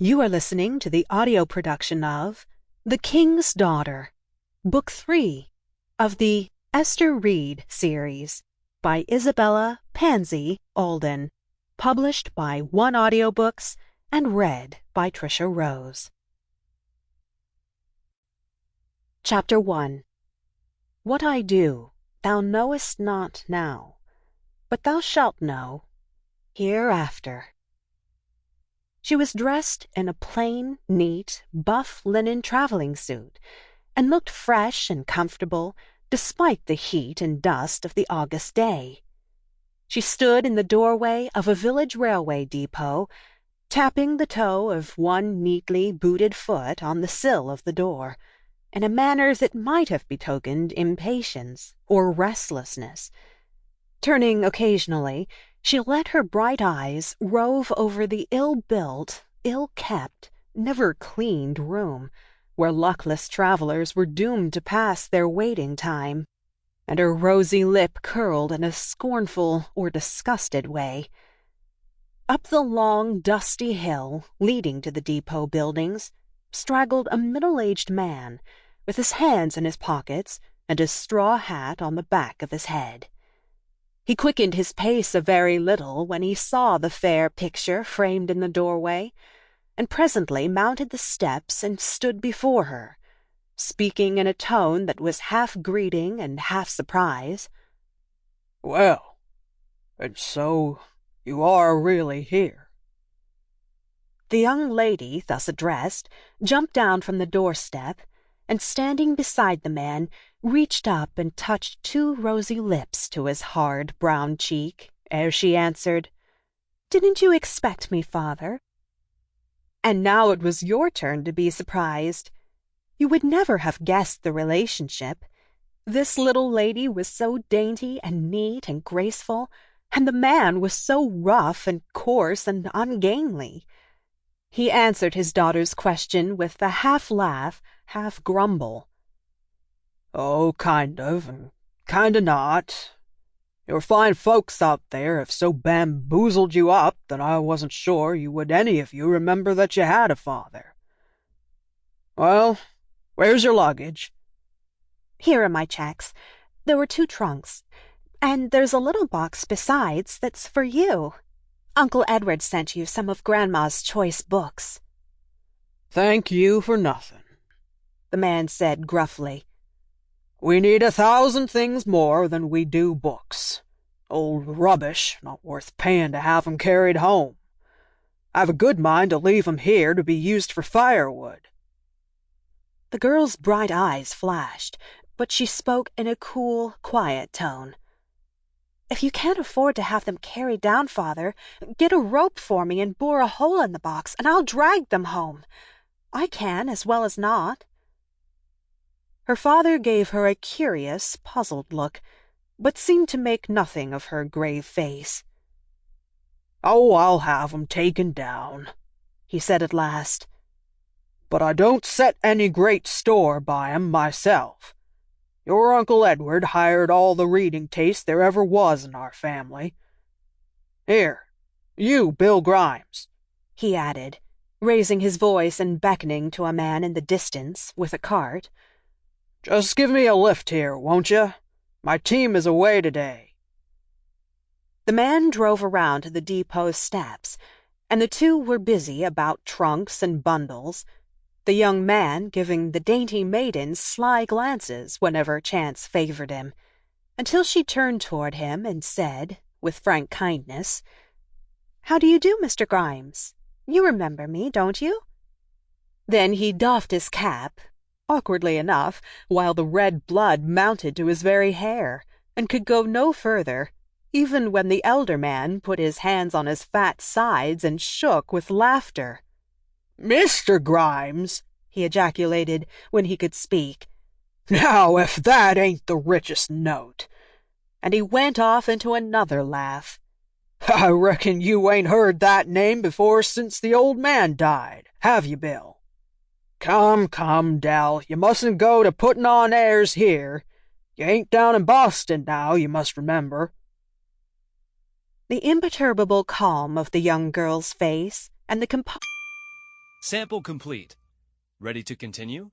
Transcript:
You are listening to the audio production of The King's Daughter, Book 3 of the Esther Reed series by Isabella Pansy Alden, published by Audiobooks and read by Trisha Rose. Chapter 1. What I do, thou knowest not now, but thou shalt know hereafter. She was dressed in a plain, neat, buff linen traveling suit, and looked fresh and comfortable despite the heat and dust of the August day. She stood in the doorway of a village railway depot, tapping the toe of one neatly booted foot on the sill of the door, in a manner that might have betokened impatience or restlessness. Turning occasionally, she let her bright eyes rove over the ill-built, ill-kept, never-cleaned room, where luckless travelers were doomed to pass their waiting time, and her rosy lip curled in a scornful or disgusted way. Up the long, dusty hill leading to the depot buildings straggled a middle-aged man, with his hands in his pockets and his straw hat on the back of his head. He quickened his pace a very little when he saw the fair picture framed in the doorway, and presently mounted the steps and stood before her, speaking in a tone that was half greeting and half surprise. "Well, and so you are really here?" The young lady thus addressed jumped down from the doorstep, and standing beside the man, reached up and touched two rosy lips to his hard brown cheek, ere she answered, "Didn't you expect me, father?" And now it was your turn to be surprised. You would never have guessed the relationship. This little lady was so dainty and neat and graceful, and the man was so rough and coarse and ungainly. He answered his daughter's question with a half-laugh, half-grumble. "Oh, kind of, and kind of not. Your fine folks out there have so bamboozled you up that I wasn't sure you would any of you remember that you had a father. Well, where's your luggage?" "Here are my checks. There were 2 trunks. And there's a little box besides that's for you. Uncle Edward sent you some of Grandma's choice books." "Thank you for nothing," the man said gruffly. "We need 1,000 things more than we do books. Old rubbish, not worth paying to have 'em carried home. I've a good mind to leave 'em here to be used for firewood." The girl's bright eyes flashed, but she spoke in a cool, quiet tone. "If you can't afford to have them carried down, father, get a rope for me and bore a hole in the box, and I'll drag them home. I can as well as not." Her father gave her a curious, puzzled look, but seemed to make nothing of her grave face. "Oh, I'll have 'em taken down," he said at last. "But I don't set any great store by 'em myself. Your Uncle Edward hired all the reading taste there ever was in our family. Here, you, Bill Grimes," he added, raising his voice and beckoning to a man in the distance with a cart. "Just give me a lift here, won't you? My team is away today." The man drove around to the depot steps, and the two were busy about trunks and bundles, the young man giving the dainty maiden sly glances whenever chance favored him, until she turned toward him and said, with frank kindness, "How do you do, Mr. Grimes? You remember me, don't you?" Then he doffed his cap, awkwardly enough, while the red blood mounted to his very hair, and could go no further, even when the elder man put his hands on his fat sides and shook with laughter. "Mr. Grimes!" he ejaculated when he could speak. "Now, if that ain't the richest note!" And he went off into another laugh. "I reckon you ain't heard that name before since the old man died, have you, Bill? Come, Dell, you mustn't go to putting on airs here. You ain't down in Boston now, you must remember." The imperturbable calm of the young girl's face and the Sample complete. Ready to continue?